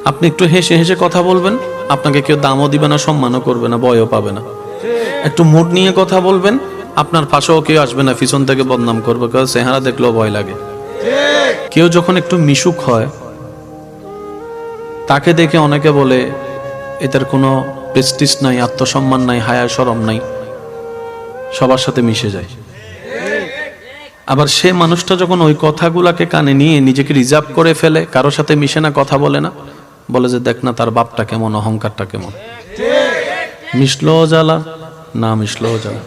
আপনি একটু হেসে হেসে কথা বলবেন, আপনাকে কেউ দামও দিবে না, সম্মানও করবে না, ভয়ও পাবে না। একটু মুড নিয়ে কথা বলবেন, আপনার পাশেও কেউ আসবে না, পিছন থেকে বদনাম করবে, কেউ চেহারা দেখলেও ভয় লাগে। কেউ যখন একটু মিশুক হয়, তাকে দেখে অনেকে বলে এটার কোনো প্রেস্টিজ নাই, আত্মসম্মান নাই, হায়া শরম নাই, সবার সাথে মিশে যায়। আবার সে মানুষটা যখন ওই কথাগুলাকে কানে নিয়ে নিজেকে রিজার্ভ করে ফেলে, কারোর সাথে মিশে না, কথা বলে না, বলে যে দেখ না তার বাপটা কেমন, অহংকারটা কেমন, মিশলো জ্বালা, না মিশলো জ্বালা।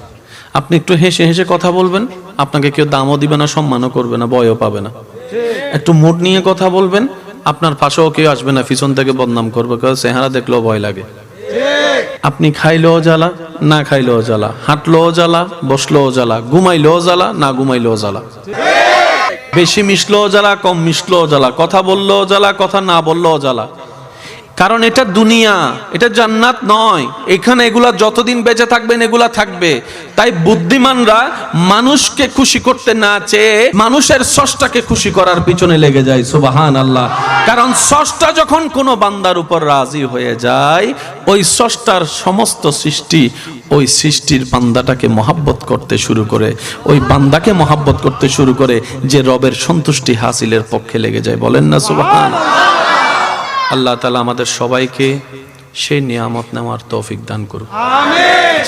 আপনি একটু হেসে হেসে কথা বলবেন, আপনাকে কেউ দামও দিবে না, সম্মানও করবে না, ভয়ও পাবে না। একটু মুড নিয়ে কথা বলবেন, আপনার পাশেও কেউ আসবে না, পিছন থেকে বদনাম করবে, কেউ চেহারা দেখলেও ভয় লাগে। আপনি খাইলেও জ্বালা, না খাইলেও জ্বালা, হাঁটলেও জ্বালা, বসলেও জ্বালা, ঘুমাইলেও জ্বালা, না ঘুমাইলেও জ্বালা, বেশি মিশলেও জ্বালা, কম মিশলেও জ্বালা, কথা বললেও জ্বালা, কথা না বললেও জ্বালা। কারণ এটা দুনিয়া, এটা জান্নাত নয়। এখানে এগুলা যতদিন বেঁচে থাকবেন এগুলা থাকবে। তাই বুদ্ধিমানরা মানুষকে খুশি করতে না চেয়ে মানুষের স্রষ্টাকে খুশি করার পিছনে লেগে যায়। সুবহানাল্লাহ। কারণ স্রষ্টা যখন কোনো বান্দার উপর রাজি হয়ে যায়, ওই স্রষ্টার সমস্ত সৃষ্টি ওই সৃষ্টির বান্দাটাকে মহাব্বত করতে শুরু করে, ওই বান্দাকে মহাব্বত করতে শুরু করে, যে রবের সন্তুষ্টি হাসিলের পক্ষে লেগে যায়। বলেন না সুবহানাল্লাহ। আল্লাহ তাআলা আমাদের সবাইকে সেই নিয়ামত নেওয়ার তৌফিক দান করুন। আমিন।